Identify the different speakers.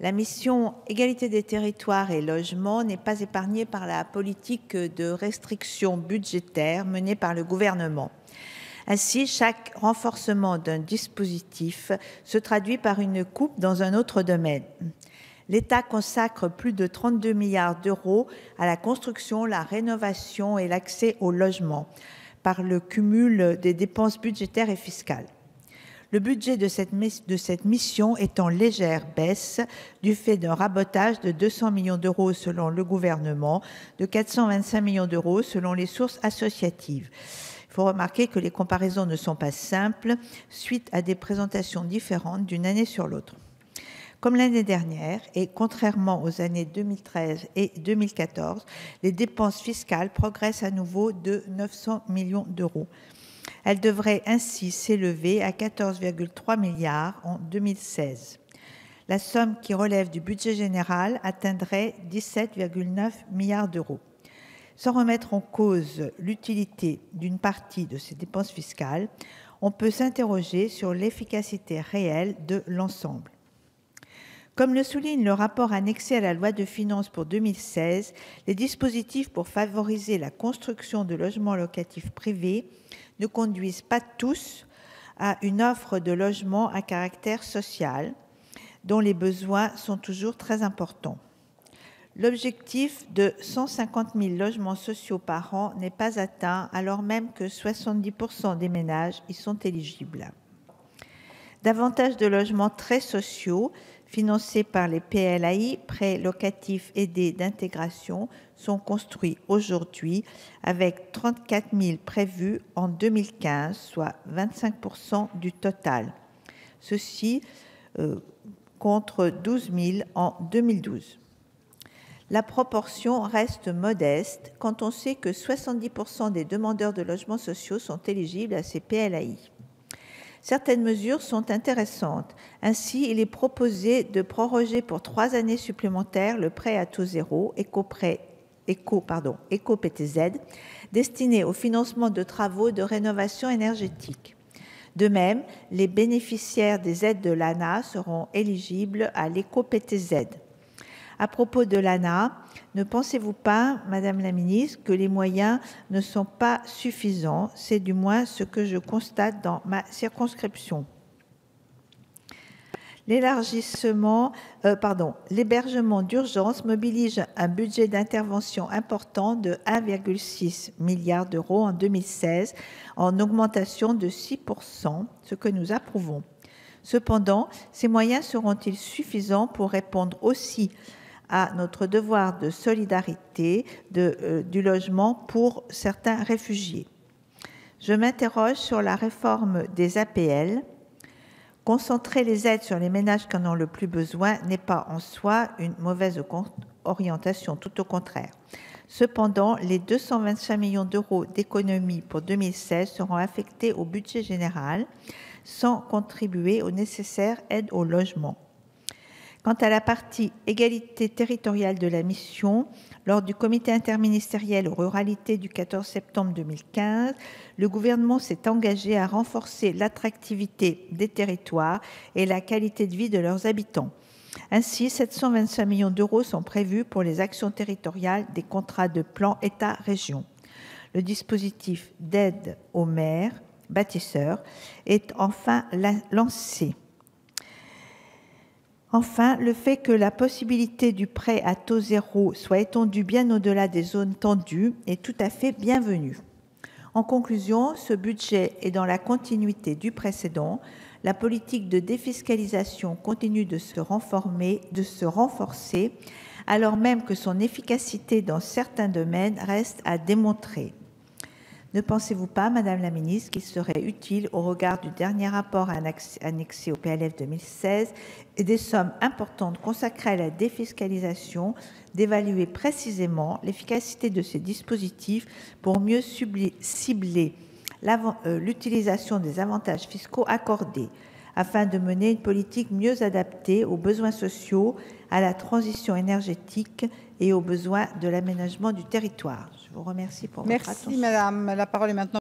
Speaker 1: La mission Égalité des territoires et logement n'est pas épargnée par la politique de restriction budgétaire menée par le gouvernement. Ainsi, chaque renforcement d'un dispositif se traduit par une coupe dans un autre domaine. L'État consacre plus de 32 milliards d'euros à la construction, la rénovation et l'accès au logement par le cumul des dépenses budgétaires et fiscales. Le budget de cette mission est en légère baisse du fait d'un rabotage de 200 millions d'euros selon le gouvernement, de 425 millions d'euros selon les sources associatives. Il faut remarquer que les comparaisons ne sont pas simples suite à des présentations différentes d'une année sur l'autre. Comme l'année dernière, et contrairement aux années 2013 et 2014, les dépenses fiscales progressent à nouveau de 900 millions d'euros. Elles devraient ainsi s'élever à 14,3 milliards en 2016. La somme qui relève du budget général atteindrait 17,9 milliards d'euros. Sans remettre en cause l'utilité d'une partie de ces dépenses fiscales, on peut s'interroger sur l'efficacité réelle de l'ensemble. Comme le souligne le rapport annexé à la loi de finances pour 2016, les dispositifs pour favoriser la construction de logements locatifs privés ne conduisent pas tous à une offre de logements à caractère social, dont les besoins sont toujours très importants. L'objectif de 150 000 logements sociaux par an n'est pas atteint, alors même que 70% des ménages y sont éligibles. Davantage de logements très sociaux, financés par les PLAI, prêts locatifs aidés d'intégration, sont construits aujourd'hui avec 34 000 prévus en 2015, soit 25% du total. Ceci contre 12 000 en 2012. La proportion reste modeste quand on sait que 70% des demandeurs de logements sociaux sont éligibles à ces PLAI. Certaines mesures sont intéressantes. Ainsi, il est proposé de proroger pour 3 années supplémentaires le prêt à taux zéro, éco-PTZ, destiné au financement de travaux de rénovation énergétique. De même, les bénéficiaires des aides de l'ANA seront éligibles à l'éco-PTZ. À propos de l'ANA, ne pensez-vous pas, Madame la Ministre, que les moyens ne sont pas suffisants? C'est du moins ce que je constate dans ma circonscription. L'hébergement d'urgence mobilise un budget d'intervention important de 1,6 milliard d'euros en 2016, en augmentation de 6%, ce que nous approuvons. Cependant, ces moyens seront-ils suffisants pour répondre aussi à notre devoir de solidarité du logement pour certains réfugiés? Je m'interroge sur la réforme des APL. Concentrer les aides sur les ménages qui en ont le plus besoin n'est pas en soi une mauvaise orientation, tout au contraire. Cependant, les 225 millions d'euros d'économies pour 2016 seront affectés au budget général sans contribuer aux nécessaires aides au logement. Quant à la partie égalité territoriale de la mission, lors du comité interministériel aux ruralités du 14 septembre 2015, le gouvernement s'est engagé à renforcer l'attractivité des territoires et la qualité de vie de leurs habitants. Ainsi, 725 millions d'euros sont prévus pour les actions territoriales des contrats de plan État-région. Le dispositif d'aide aux maires bâtisseurs est enfin lancé. Enfin, le fait que la possibilité du prêt à taux zéro soit étendue bien au-delà des zones tendues est tout à fait bienvenu. En conclusion, ce budget est dans la continuité du précédent. La politique de défiscalisation continue de se renforcer, alors même que son efficacité dans certains domaines reste à démontrer. Ne pensez-vous pas, Madame la Ministre, qu'il serait utile, au regard du dernier rapport annexé au PLF 2016 et des sommes importantes consacrées à la défiscalisation, d'évaluer précisément l'efficacité de ces dispositifs pour mieux cibler l'utilisation des avantages fiscaux accordés, afin de mener une politique mieux adaptée aux besoins sociaux, à la transition énergétique et aux besoins de l'aménagement du territoire? Je vous remercie pour votre attention.
Speaker 2: Merci, Madame. La parole est maintenant